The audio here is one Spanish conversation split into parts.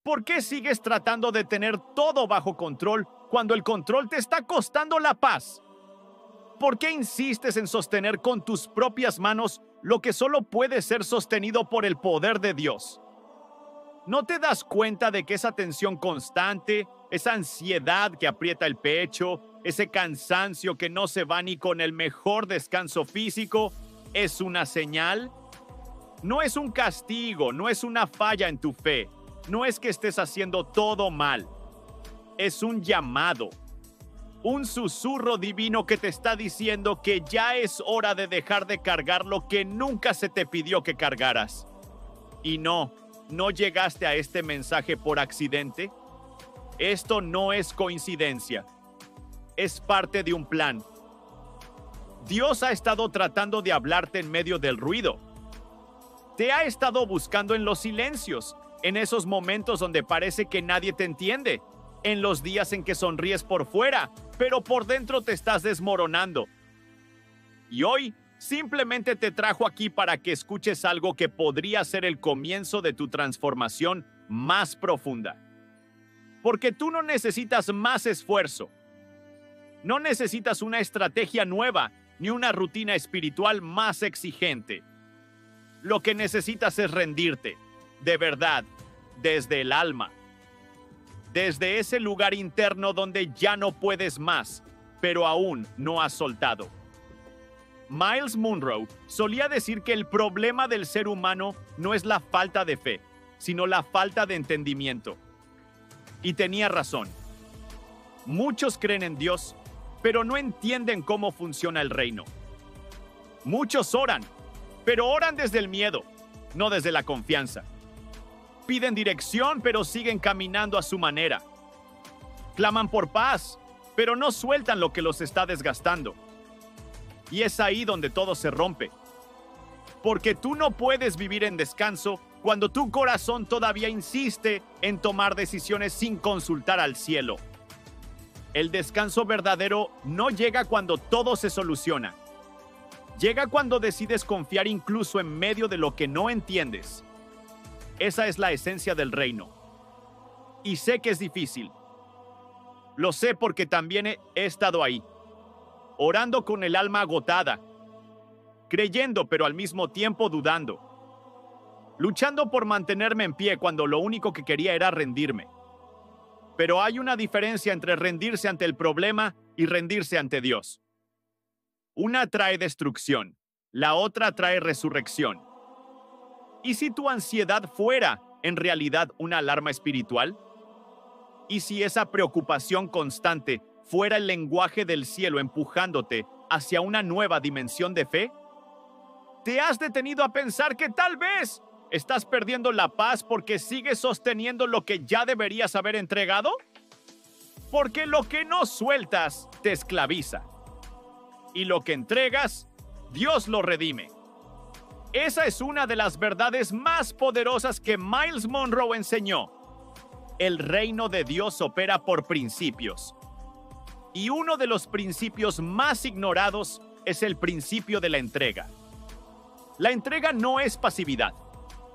¿Por qué sigues tratando de tener todo bajo control cuando el control te está costando la paz? ¿Por qué insistes en sostener con tus propias manos lo que solo puede ser sostenido por el poder de Dios? ¿No te das cuenta de que esa tensión constante, esa ansiedad que aprieta el pecho, ese cansancio que no se va ni con el mejor descanso físico, es una señal? No es un castigo, no es una falla en tu fe, no es que estés haciendo todo mal. Es un llamado, un susurro divino que te está diciendo que ya es hora de dejar de cargar lo que nunca se te pidió que cargaras. Y no llegaste a este mensaje por accidente. Esto no es coincidencia. Es parte de un plan. Dios ha estado tratando de hablarte en medio del ruido. Te ha estado buscando en los silencios, en esos momentos donde parece que nadie te entiende, en los días en que sonríes por fuera, pero por dentro te estás desmoronando. Y hoy simplemente te trajo aquí para que escuches algo que podría ser el comienzo de tu transformación más profunda. Porque tú no necesitas más esfuerzo. No necesitas una estrategia nueva ni una rutina espiritual más exigente. Lo que necesitas es rendirte, de verdad, desde el alma. Desde ese lugar interno donde ya no puedes más, pero aún no has soltado. Myles Munroe solía decir que el problema del ser humano no es la falta de fe, sino la falta de entendimiento. Y tenía razón. Muchos creen en Dios, pero no entienden cómo funciona el reino. Muchos oran, pero oran desde el miedo, no desde la confianza. Piden dirección, pero siguen caminando a su manera. Claman por paz, pero no sueltan lo que los está desgastando. Y es ahí donde todo se rompe. Porque tú no puedes vivir en descanso cuando tu corazón todavía insiste en tomar decisiones sin consultar al cielo. El descanso verdadero no llega cuando todo se soluciona. Llega cuando decides confiar incluso en medio de lo que no entiendes. Esa es la esencia del reino. Y sé que es difícil. Lo sé porque también he estado ahí, orando con el alma agotada, creyendo pero al mismo tiempo dudando, luchando por mantenerme en pie cuando lo único que quería era rendirme. Pero hay una diferencia entre rendirse ante el problema y rendirse ante Dios. Una trae destrucción, la otra trae resurrección. ¿Y si tu ansiedad fuera, en realidad, una alarma espiritual? ¿Y si esa preocupación constante fuera el lenguaje del cielo empujándote hacia una nueva dimensión de fe? ¿Te has detenido a pensar que tal vez estás perdiendo la paz porque sigues sosteniendo lo que ya deberías haber entregado? Porque lo que no sueltas te esclaviza. Y lo que entregas, Dios lo redime. Esa es una de las verdades más poderosas que Myles Munroe enseñó. El reino de Dios opera por principios. Y uno de los principios más ignorados es el principio de la entrega. La entrega no es pasividad.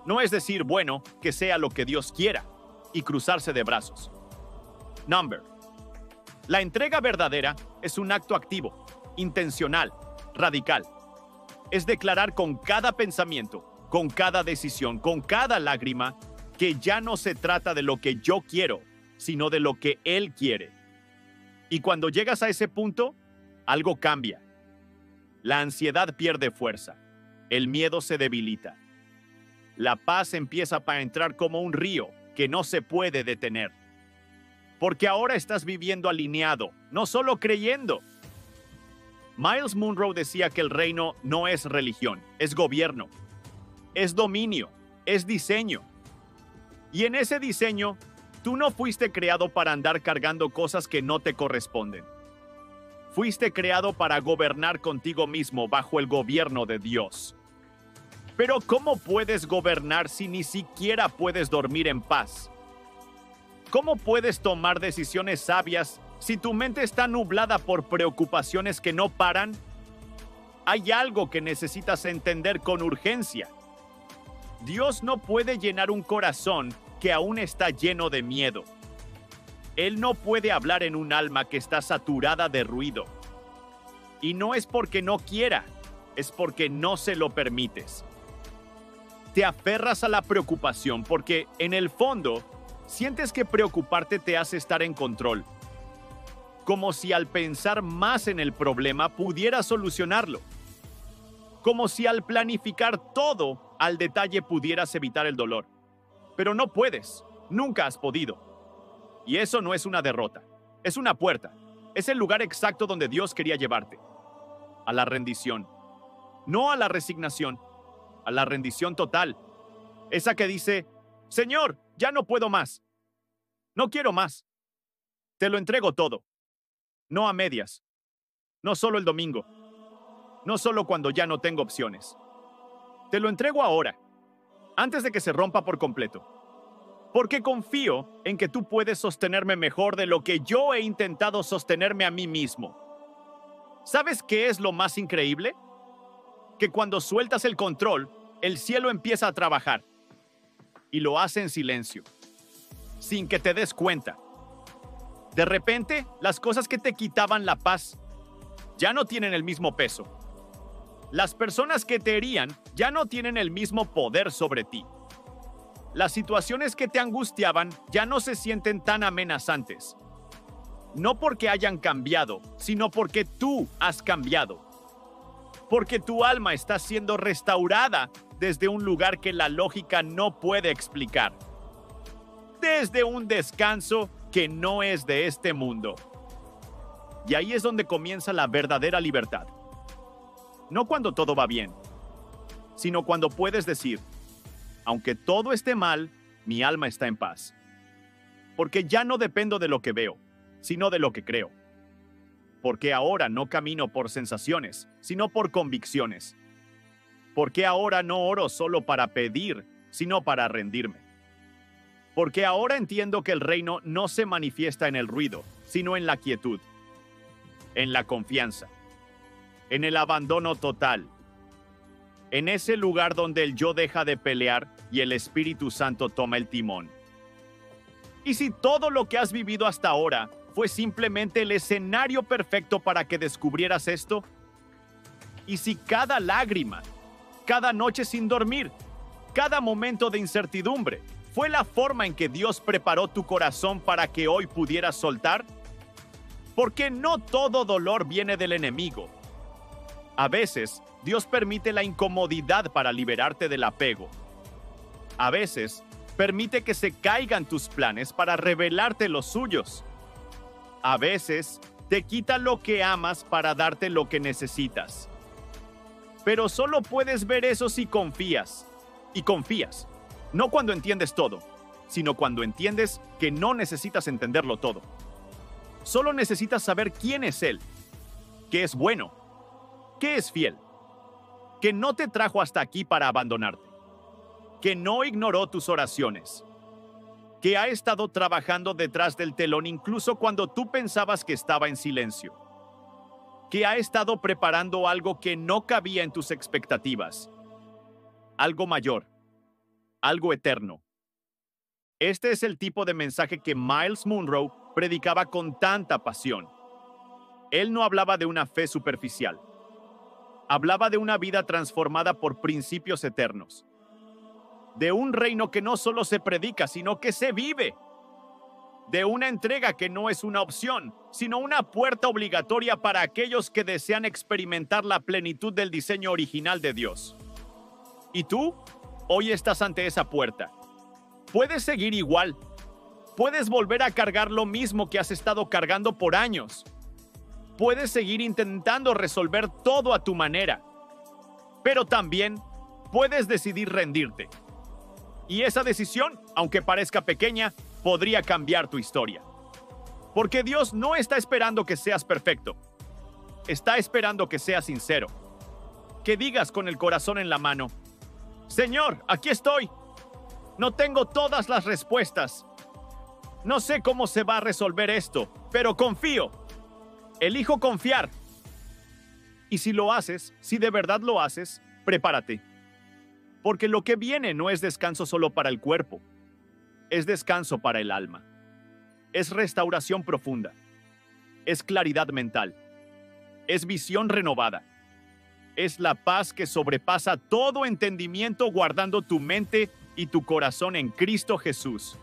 No es decir, bueno, que sea lo que Dios quiera y cruzarse de brazos. Number. La entrega verdadera es un acto activo, intencional, radical. Es declarar con cada pensamiento, con cada decisión, con cada lágrima, que ya no se trata de lo que yo quiero, sino de lo que Él quiere. Y cuando llegas a ese punto, algo cambia. La ansiedad pierde fuerza, el miedo se debilita. La paz empieza a entrar como un río que no se puede detener. Porque ahora estás viviendo alineado, no solo creyendo. Myles Munroe decía que el reino no es religión, es gobierno, es dominio, es diseño. Y en ese diseño, tú no fuiste creado para andar cargando cosas que no te corresponden. Fuiste creado para gobernar contigo mismo bajo el gobierno de Dios. Pero ¿cómo puedes gobernar si ni siquiera puedes dormir en paz? ¿Cómo puedes tomar decisiones sabias si tu mente está nublada por preocupaciones que no paran? Hay algo que necesitas entender con urgencia. Dios no puede llenar un corazón que aún está lleno de miedo. Él no puede hablar en un alma que está saturada de ruido. Y no es porque no quiera, es porque no se lo permites. Te aferras a la preocupación porque, en el fondo, sientes que preocuparte te hace estar en control. Como si al pensar más en el problema pudieras solucionarlo. Como si al planificar todo al detalle pudieras evitar el dolor. Pero no puedes, nunca has podido. Y eso no es una derrota, es una puerta. Es el lugar exacto donde Dios quería llevarte. A la rendición. No a la resignación, a la rendición total. Esa que dice, Señor, ya no puedo más. No quiero más. Te lo entrego todo. No a medias. No solo el domingo. No solo cuando ya no tengo opciones. Te lo entrego ahora, antes de que se rompa por completo. Porque confío en que tú puedes sostenerme mejor de lo que yo he intentado sostenerme a mí mismo. ¿Sabes qué es lo más increíble? Que cuando sueltas el control, el cielo empieza a trabajar. Y lo hace en silencio, sin que te des cuenta. De repente, las cosas que te quitaban la paz ya no tienen el mismo peso. Las personas que te herían ya no tienen el mismo poder sobre ti. Las situaciones que te angustiaban ya no se sienten tan amenazantes. No porque hayan cambiado, sino porque tú has cambiado. Porque tu alma está siendo restaurada desde un lugar que la lógica no puede explicar. Desde un descanso que no es de este mundo. Y ahí es donde comienza la verdadera libertad. No cuando todo va bien, sino cuando puedes decir, aunque todo esté mal, mi alma está en paz. Porque ya no dependo de lo que veo, sino de lo que creo. Porque ahora no camino por sensaciones, sino por convicciones. Porque ahora no oro solo para pedir, sino para rendirme. Porque ahora entiendo que el reino no se manifiesta en el ruido, sino en la quietud, en la confianza, en el abandono total, en ese lugar donde el yo deja de pelear y el Espíritu Santo toma el timón. Y si todo lo que has vivido hasta ahora fue simplemente el escenario perfecto para que descubrieras esto, y si cada lágrima, cada noche sin dormir, cada momento de incertidumbre fue la forma en que Dios preparó tu corazón para que hoy pudieras soltar, porque no todo dolor viene del enemigo. A veces, Dios permite la incomodidad para liberarte del apego. A veces, permite que se caigan tus planes para revelarte los suyos. A veces, te quita lo que amas para darte lo que necesitas. Pero solo puedes ver eso si confías. Y confías, no cuando entiendes todo, sino cuando entiendes que no necesitas entenderlo todo. Solo necesitas saber quién es Él, que es bueno, que es fiel, que no te trajo hasta aquí para abandonarte, que no ignoró tus oraciones, que ha estado trabajando detrás del telón incluso cuando tú pensabas que estaba en silencio, que ha estado preparando algo que no cabía en tus expectativas, algo mayor, algo eterno. Este es el tipo de mensaje que Myles Munroe predicaba con tanta pasión. Él no hablaba de una fe superficial. Hablaba de una vida transformada por principios eternos. De un reino que no solo se predica, sino que se vive. De una entrega que no es una opción, sino una puerta obligatoria para aquellos que desean experimentar la plenitud del diseño original de Dios. ¿Y tú? Hoy estás ante esa puerta. Puedes seguir igual. Puedes volver a cargar lo mismo que has estado cargando por años. Puedes seguir intentando resolver todo a tu manera. Pero también puedes decidir rendirte. Y esa decisión, aunque parezca pequeña, podría cambiar tu historia. Porque Dios no está esperando que seas perfecto. Está esperando que seas sincero. Que digas con el corazón en la mano, Señor, aquí estoy. No tengo todas las respuestas. No sé cómo se va a resolver esto, pero confío. Elijo confiar. Y si lo haces, si de verdad lo haces, prepárate. Porque lo que viene no es descanso solo para el cuerpo. es descanso para el alma. Es restauración profunda. Es claridad mental. Es visión renovada. Es la paz que sobrepasa todo entendimiento, guardando tu mente y tu corazón en Cristo Jesús.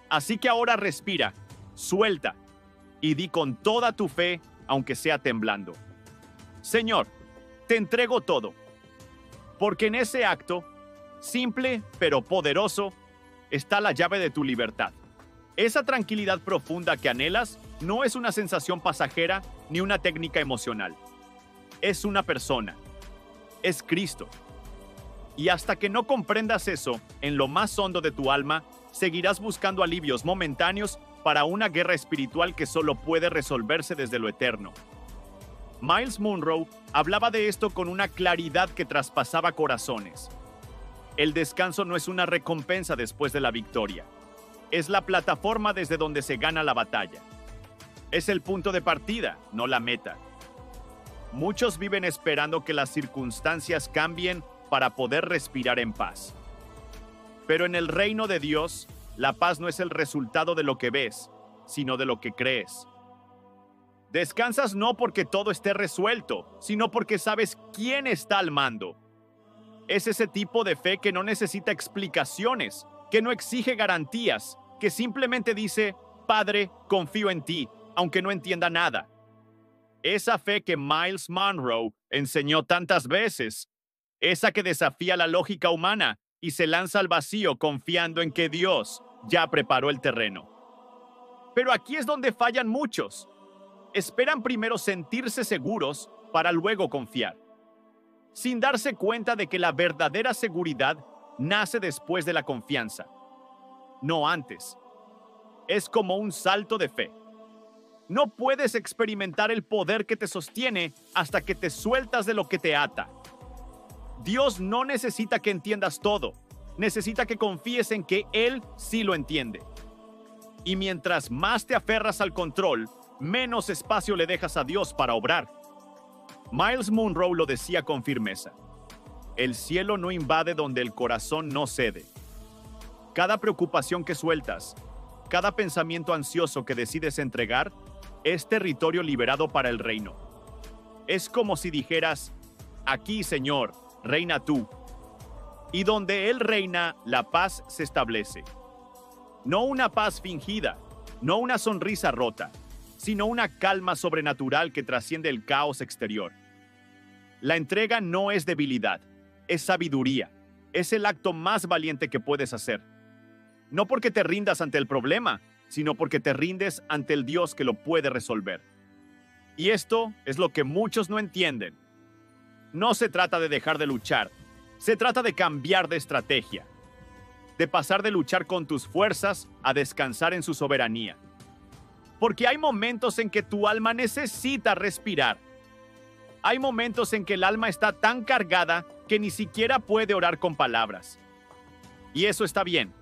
Así que ahora respira, suelta y di con toda tu fe, aunque sea temblando: Señor, te entrego todo. Porque en ese acto, simple pero poderoso, está la llave de tu libertad. Esa tranquilidad profunda que anhelas no es una sensación pasajera ni una técnica emocional. Es una persona. Es Cristo. Y hasta que no comprendas eso en lo más hondo de tu alma, seguirás buscando alivios momentáneos para una guerra espiritual que solo puede resolverse desde lo eterno. Myles Munroe hablaba de esto con una claridad que traspasaba corazones. El descanso no es una recompensa después de la victoria. Es la plataforma desde donde se gana la batalla. Es el punto de partida, no la meta. Muchos viven esperando que las circunstancias cambien para poder respirar en paz. Pero en el reino de Dios, la paz no es el resultado de lo que ves, sino de lo que crees. Descansas no porque todo esté resuelto, sino porque sabes quién está al mando. Es ese tipo de fe que no necesita explicaciones, que no exige garantías, que simplemente dice: Padre, confío en ti, aunque no entienda nada. Esa fe que Myles Munroe enseñó tantas veces, esa que desafía la lógica humana y se lanza al vacío confiando en que Dios ya preparó el terreno. Pero aquí es donde fallan muchos. Esperan primero sentirse seguros para luego confiar, sin darse cuenta de que la verdadera seguridad nace después de la confianza, no antes. Es como un salto de fe. No puedes experimentar el poder que te sostiene hasta que te sueltas de lo que te ata. Dios no necesita que entiendas todo, necesita que confíes en que Él sí lo entiende. Y mientras más te aferras al control, menos espacio le dejas a Dios para obrar. Myles Munroe lo decía con firmeza: el cielo no invade donde el corazón no cede. Cada preocupación que sueltas, cada pensamiento ansioso que decides entregar, es territorio liberado para el reino. Es como si dijeras: aquí, Señor, reina tú. Y donde Él reina, la paz se establece. No una paz fingida, no una sonrisa rota, sino una calma sobrenatural que trasciende el caos exterior. La entrega no es debilidad, es sabiduría. Es el acto más valiente que puedes hacer. No porque te rindas ante el problema, sino porque te rindes ante el Dios que lo puede resolver. Y esto es lo que muchos no entienden. No se trata de dejar de luchar, se trata de cambiar de estrategia, de pasar de luchar con tus fuerzas a descansar en su soberanía. Porque hay momentos en que tu alma necesita respirar. Hay momentos en que el alma está tan cargada que ni siquiera puede orar con palabras. Y eso está bien,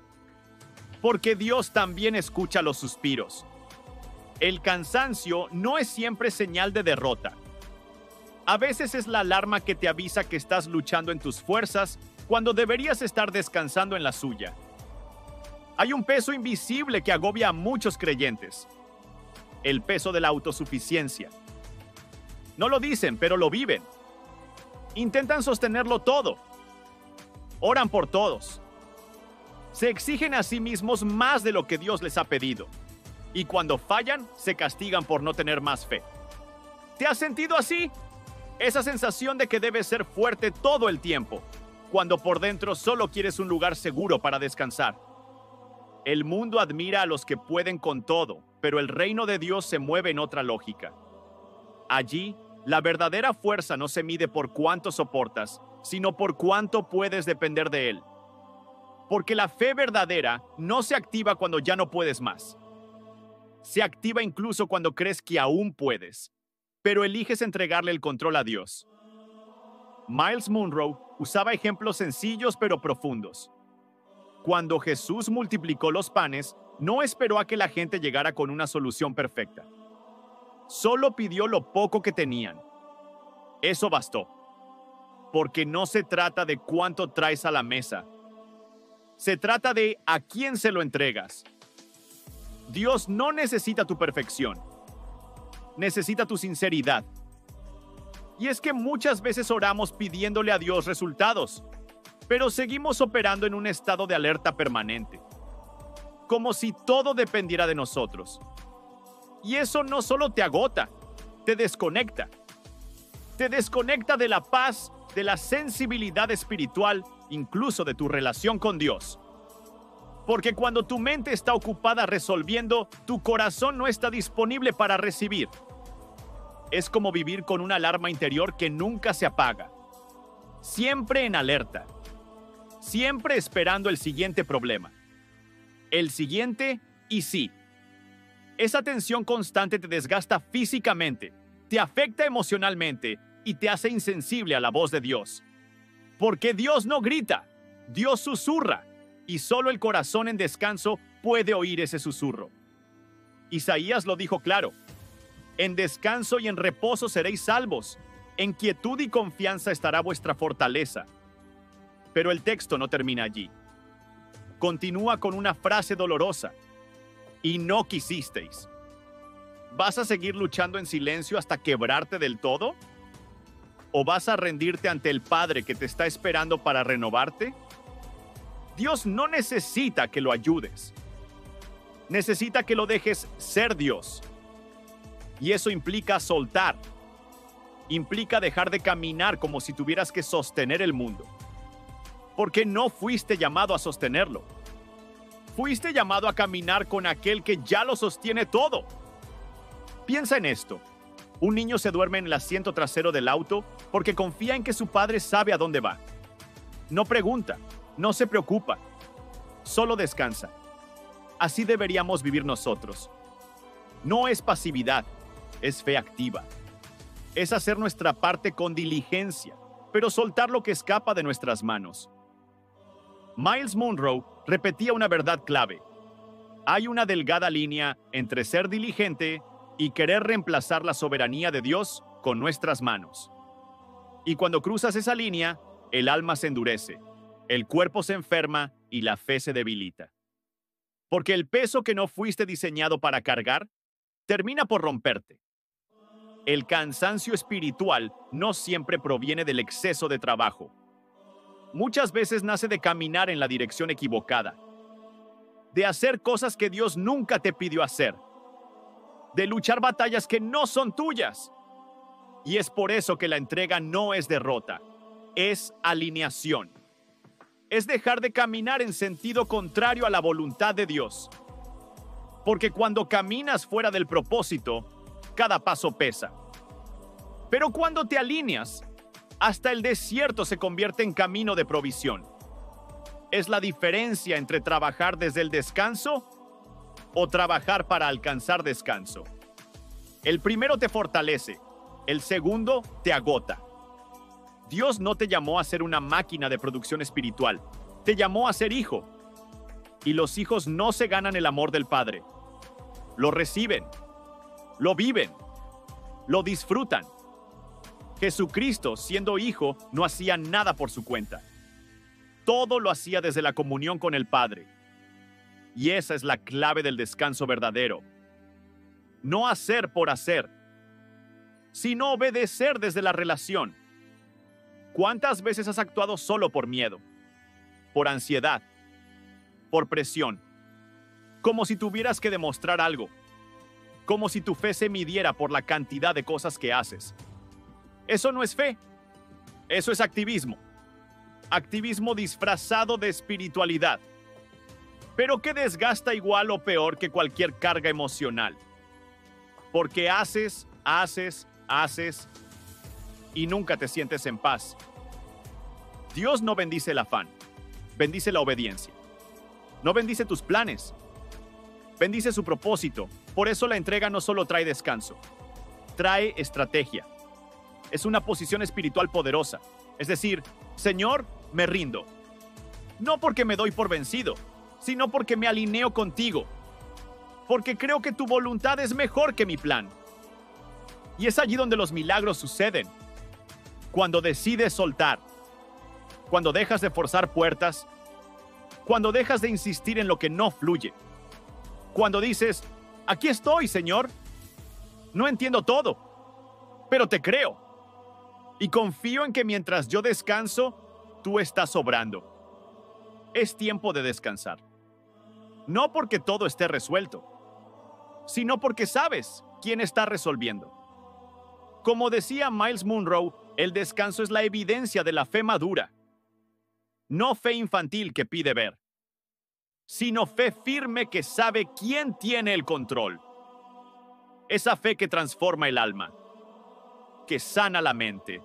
porque Dios también escucha los suspiros. El cansancio no es siempre señal de derrota. A veces es la alarma que te avisa que estás luchando en tus fuerzas cuando deberías estar descansando en la suya. Hay un peso invisible que agobia a muchos creyentes: el peso de la autosuficiencia. No lo dicen, pero lo viven. Intentan sostenerlo todo. Oran por todos. Se exigen a sí mismos más de lo que Dios les ha pedido. Y cuando fallan, se castigan por no tener más fe. ¿Te has sentido así? Esa sensación de que debes ser fuerte todo el tiempo, cuando por dentro solo quieres un lugar seguro para descansar. El mundo admira a los que pueden con todo, pero el reino de Dios se mueve en otra lógica. Allí, la verdadera fuerza no se mide por cuánto soportas, sino por cuánto puedes depender de Él. Porque la fe verdadera no se activa cuando ya no puedes más. Se activa incluso cuando crees que aún puedes, pero eliges entregarle el control a Dios. Myles Munroe usaba ejemplos sencillos pero profundos. Cuando Jesús multiplicó los panes, no esperó a que la gente llegara con una solución perfecta. Solo pidió lo poco que tenían. Eso bastó. Porque no se trata de cuánto traes a la mesa, Se trata de a quién se lo entregas. Dios no necesita tu perfección. Necesita tu sinceridad. Y es que muchas veces oramos pidiéndole a Dios resultados, pero seguimos operando en un estado de alerta permanente, como si todo dependiera de nosotros. Y eso no solo te agota, te desconecta. Te desconecta de la paz, de la sensibilidad espiritual, incluso de tu relación con Dios. Porque cuando tu mente está ocupada resolviendo, tu corazón no está disponible para recibir. Es como vivir con una alarma interior que nunca se apaga. Siempre en alerta. Siempre esperando el siguiente problema. El siguiente y sí. Esa tensión constante te desgasta físicamente, te afecta emocionalmente y te hace insensible a la voz de Dios. Porque Dios no grita, Dios susurra, y solo el corazón en descanso puede oír ese susurro. Isaías lo dijo claro: en descanso y en reposo seréis salvos, en quietud y confianza estará vuestra fortaleza. Pero el texto no termina allí. Continúa con una frase dolorosa: y no quisisteis. ¿Vas a seguir luchando en silencio hasta quebrarte del todo? ¿O vas a rendirte ante el Padre que te está esperando para renovarte? Dios no necesita que lo ayudes. Necesita que lo dejes ser Dios. Y eso implica soltar. Implica dejar de caminar como si tuvieras que sostener el mundo. Porque no fuiste llamado a sostenerlo. Fuiste llamado a caminar con aquel que ya lo sostiene todo. Piensa en esto. Un niño se duerme en el asiento trasero del auto porque confía en que su padre sabe a dónde va. No pregunta, no se preocupa, solo descansa. Así deberíamos vivir nosotros. No es pasividad, es fe activa. Es hacer nuestra parte con diligencia, pero soltar lo que escapa de nuestras manos. Miles Monroe repetía una verdad clave: hay una delgada línea entre ser diligente y querer reemplazar la soberanía de Dios con nuestras manos. Y cuando cruzas esa línea, el alma se endurece, el cuerpo se enferma y la fe se debilita. Porque el peso que no fuiste diseñado para cargar termina por romperte. El cansancio espiritual no siempre proviene del exceso de trabajo. Muchas veces nace de caminar en la dirección equivocada, de hacer cosas que Dios nunca te pidió hacer, de luchar batallas que no son tuyas. Y es por eso que la entrega no es derrota, es alineación. Es dejar de caminar en sentido contrario a la voluntad de Dios. Porque cuando caminas fuera del propósito, cada paso pesa. Pero cuando te alineas, hasta el desierto se convierte en camino de provisión. Es la diferencia entre trabajar desde el descanso o trabajar para alcanzar descanso. El primero te fortalece, el segundo te agota. Dios no te llamó a ser una máquina de producción espiritual, te llamó a ser hijo. Y los hijos no se ganan el amor del Padre. Lo reciben, lo viven, lo disfrutan. Jesucristo, siendo hijo, no hacía nada por su cuenta. Todo lo hacía desde la comunión con el Padre. Y esa es la clave del descanso verdadero. No hacer por hacer, sino obedecer desde la relación. ¿Cuántas veces has actuado solo por miedo, por ansiedad, por presión? Como si tuvieras que demostrar algo, como si tu fe se midiera por la cantidad de cosas que haces. Eso no es fe, eso es activismo. Activismo disfrazado de espiritualidad, pero que desgasta igual o peor que cualquier carga emocional. Porque haces y nunca te sientes en paz. Dios no bendice el afán, bendice la obediencia. No bendice tus planes, bendice su propósito. Por eso la entrega no solo trae descanso, trae estrategia. Es una posición espiritual poderosa. Es decir, Señor, me rindo. No porque me doy por vencido, sino porque me alineo contigo. Porque creo que tu voluntad es mejor que mi plan. Y es allí donde los milagros suceden. Cuando decides soltar, cuando dejas de forzar puertas, Cuando dejas de insistir en lo que no fluye. Cuando dices, aquí estoy, Señor. No entiendo todo, pero te creo. Y confío en que mientras yo descanso, tú estás obrando. Es tiempo de descansar. No porque todo esté resuelto, sino porque sabes quién está resolviendo. Como decía Miles Monroe, el descanso es la evidencia de la fe madura. No fe infantil que pide ver, sino fe firme que sabe quién tiene el control. Esa fe que transforma el alma, que sana la mente,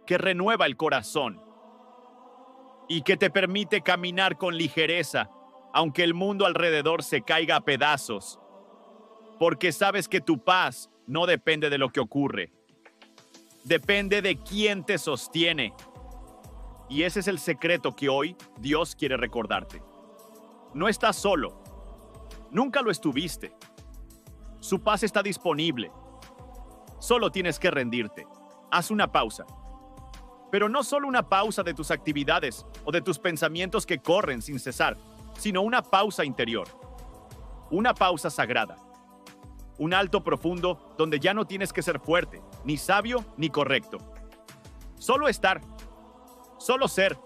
que renueva el corazón y que te permite caminar con ligereza, aunque el mundo alrededor se caiga a pedazos, porque sabes que tu paz no depende de lo que ocurre, depende de quién te sostiene. Y ese es el secreto que hoy Dios quiere recordarte. No estás solo, nunca lo estuviste. Su paz está disponible. Solo tienes que rendirte. Haz una pausa. Pero no solo una pausa de tus actividades o de tus pensamientos que corren sin cesar, sino una pausa interior. Una pausa sagrada. Un alto profundo donde ya no tienes que ser fuerte, ni sabio, ni correcto. Solo estar. Solo ser.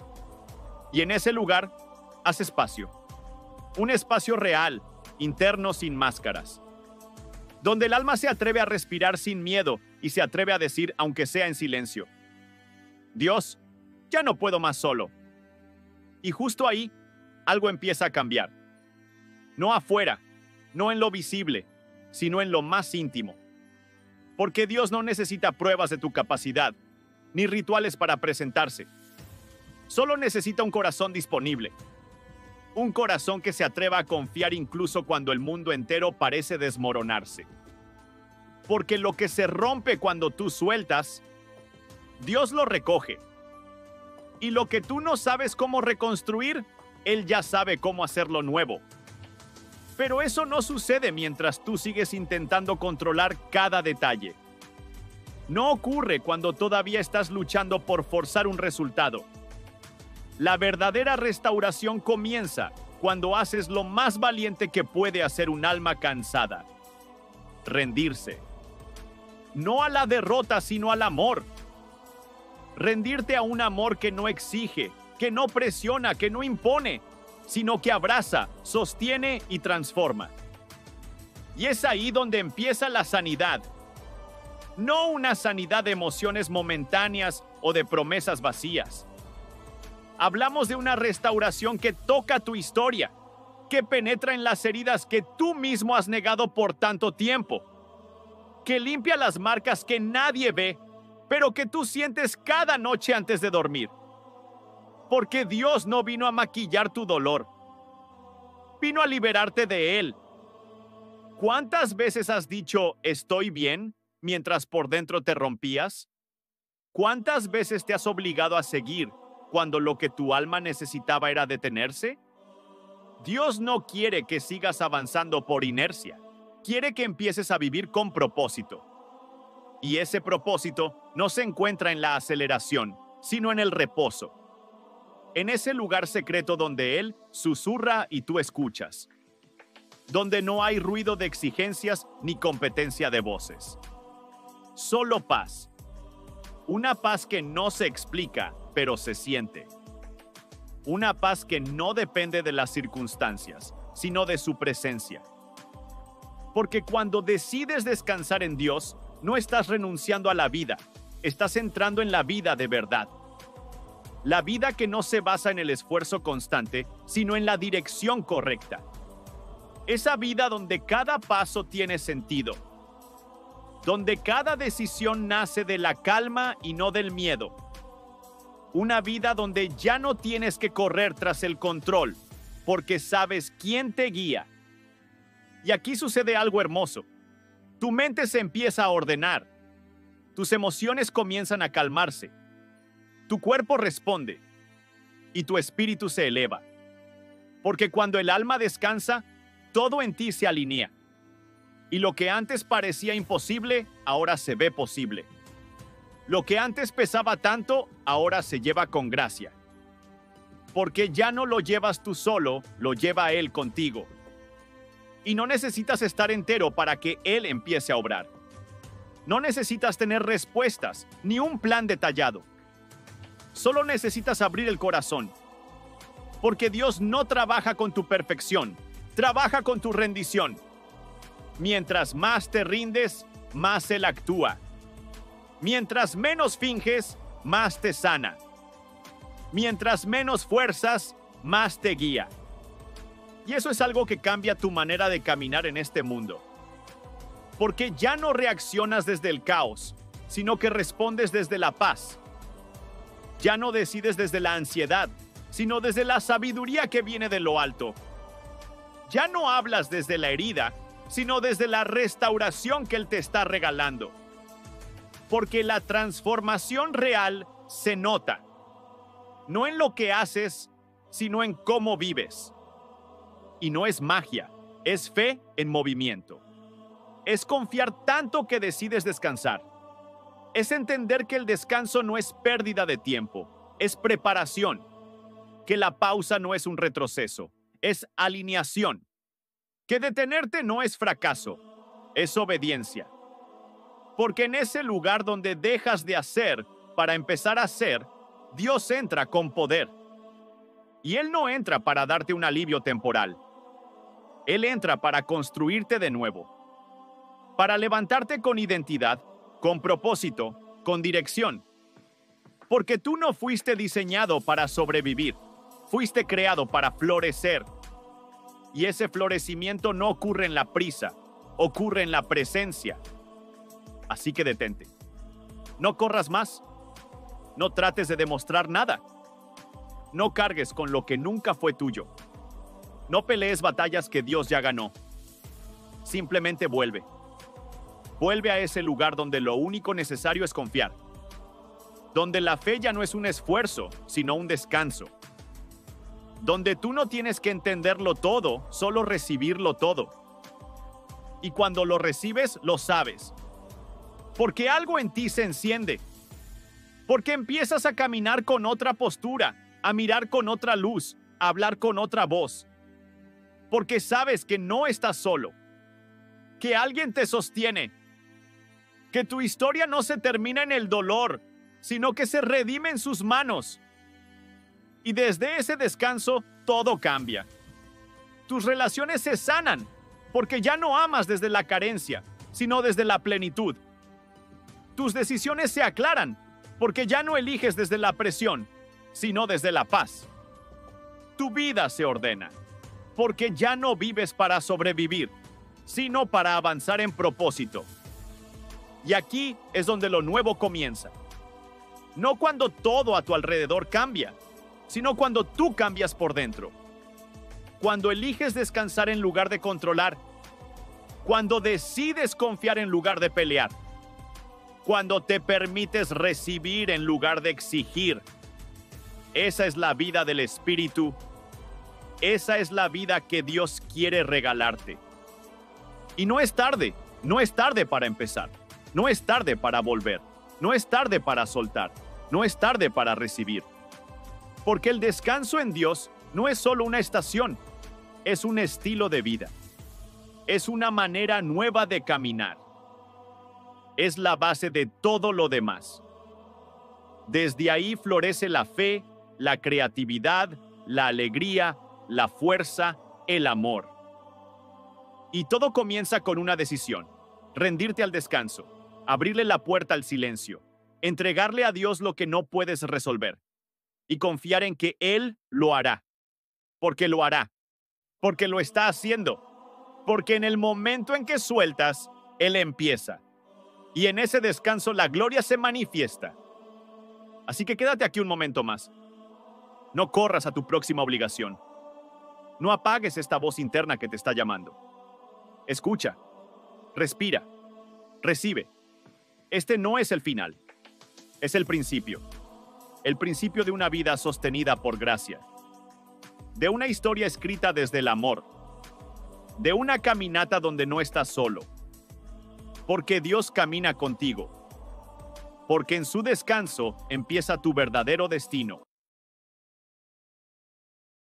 Y en ese lugar, haz espacio. Un espacio real, interno sin máscaras. Donde el alma se atreve a respirar sin miedo y se atreve a decir, aunque sea en silencio, Dios, ya no puedo más solo. Y justo ahí, algo empieza a cambiar. No afuera, no en lo visible, sino en lo más íntimo. Porque Dios no necesita pruebas de tu capacidad, ni rituales para presentarse. Solo necesita un corazón disponible. Un corazón que se atreva a confiar incluso cuando el mundo entero parece desmoronarse. Porque lo que se rompe cuando tú sueltas, Dios lo recoge. Y lo que tú no sabes cómo reconstruir, Él ya sabe cómo hacerlo nuevo. Pero eso no sucede mientras tú sigues intentando controlar cada detalle. No ocurre cuando todavía estás luchando por forzar un resultado. La verdadera restauración comienza cuando haces lo más valiente que puede hacer un alma cansada: rendirse. No a la derrota, sino al amor. Rendirte a un amor que no exige, que no presiona, que no impone, sino que abraza, sostiene y transforma. Y es ahí donde empieza la sanidad. No una sanidad de emociones momentáneas o de promesas vacías. Hablamos de una restauración que toca tu historia, que penetra en las heridas que tú mismo has negado por tanto tiempo, que limpia las marcas que nadie ve, pero que tú sientes cada noche antes de dormir. Porque Dios no vino a maquillar tu dolor, vino a liberarte de él. ¿Cuántas veces has dicho estoy bien mientras por dentro te rompías? ¿Cuántas veces te has obligado a seguir cuando lo que tu alma necesitaba era detenerse? Dios no quiere que sigas avanzando por inercia. Quiere que empieces a vivir con propósito. Y ese propósito no se encuentra en la aceleración, sino en el reposo. En ese lugar secreto donde Él susurra y tú escuchas. Donde no hay ruido de exigencias ni competencia de voces. Solo paz. Una paz que no se explica, pero se siente. Una paz que no depende de las circunstancias, sino de su presencia. Porque cuando decides descansar en Dios, no estás renunciando a la vida, estás entrando en la vida de verdad. La vida que no se basa en el esfuerzo constante, sino en la dirección correcta. Esa vida donde cada paso tiene sentido. Donde cada decisión nace de la calma y no del miedo. Una vida donde ya no tienes que correr tras el control, porque sabes quién te guía. Y aquí sucede algo hermoso. Tu mente se empieza a ordenar. Tus emociones comienzan a calmarse. Tu cuerpo responde. Y tu espíritu se eleva. Porque cuando el alma descansa, todo en ti se alinea. Y lo que antes parecía imposible, ahora se ve posible. Lo que antes pesaba tanto, ahora se lleva con gracia. Porque ya no lo llevas tú solo, lo lleva Él contigo. Y no necesitas estar entero para que Él empiece a obrar. No necesitas tener respuestas, ni un plan detallado. Solo necesitas abrir el corazón. Porque Dios no trabaja con tu perfección, trabaja con tu rendición. Mientras más te rindes, más Él actúa. Mientras menos finges, más te sana. Mientras menos fuerzas, más te guía. Y eso es algo que cambia tu manera de caminar en este mundo. Porque ya no reaccionas desde el caos, sino que respondes desde la paz. Ya no decides desde la ansiedad, sino desde la sabiduría que viene de lo alto. Ya no hablas desde la herida, sino desde la restauración que Él te está regalando. Porque la transformación real se nota. No en lo que haces, sino en cómo vives. Y no es magia, es fe en movimiento. Es confiar tanto que decides descansar. Es entender que el descanso no es pérdida de tiempo, es preparación. Que la pausa no es un retroceso, es alineación. Que detenerte no es fracaso, es obediencia. Porque en ese lugar donde dejas de hacer para empezar a hacer, Dios entra con poder. Y Él no entra para darte un alivio temporal. Él entra para construirte de nuevo. Para levantarte con identidad, con propósito, con dirección. Porque tú no fuiste diseñado para sobrevivir. Fuiste creado para florecer. Y ese florecimiento no ocurre en la prisa, ocurre en la presencia. Así que detente. No corras más. No trates de demostrar nada. No cargues con lo que nunca fue tuyo. No pelees batallas que Dios ya ganó. Simplemente vuelve. Vuelve a ese lugar donde lo único necesario es confiar. Donde la fe ya no es un esfuerzo, sino un descanso. Donde tú no tienes que entenderlo todo, solo recibirlo todo. Y cuando lo recibes, lo sabes. Porque algo en ti se enciende. Porque empiezas a caminar con otra postura, a mirar con otra luz, a hablar con otra voz. Porque sabes que no estás solo. Que alguien te sostiene. Que tu historia no se termina en el dolor, sino que se redime en sus manos. Y desde ese descanso, todo cambia. Tus relaciones se sanan, porque ya no amas desde la carencia, sino desde la plenitud. Tus decisiones se aclaran, porque ya no eliges desde la presión, sino desde la paz. Tu vida se ordena, porque ya no vives para sobrevivir, sino para avanzar en propósito. Y aquí es donde lo nuevo comienza. No cuando todo a tu alrededor cambia, sino cuando tú cambias por dentro. Cuando eliges descansar en lugar de controlar. Cuando decides confiar en lugar de pelear. Cuando te permites recibir en lugar de exigir. Esa es la vida del Espíritu. Esa es la vida que Dios quiere regalarte. Y no es tarde para empezar. No es tarde para volver. No es tarde para soltar. No es tarde para recibir. Porque el descanso en Dios no es solo una estación, es un estilo de vida. Es una manera nueva de caminar. Es la base de todo lo demás. Desde ahí florece la fe, la creatividad, la alegría, la fuerza, el amor. Y todo comienza con una decisión: rendirte al descanso, abrirle la puerta al silencio, entregarle a Dios lo que no puedes resolver y confiar en que Él lo hará. Porque lo hará. Porque lo está haciendo. Porque en el momento en que sueltas, Él empieza. Y en ese descanso la gloria se manifiesta. Así que quédate aquí un momento más. No corras a tu próxima obligación. No apagues esta voz interna que te está llamando. Escucha. Respira. Recibe. Este no es el final. Es el principio. El principio de una vida sostenida por gracia. De una historia escrita desde el amor. De una caminata donde no estás solo. Porque Dios camina contigo. Porque en su descanso empieza tu verdadero destino.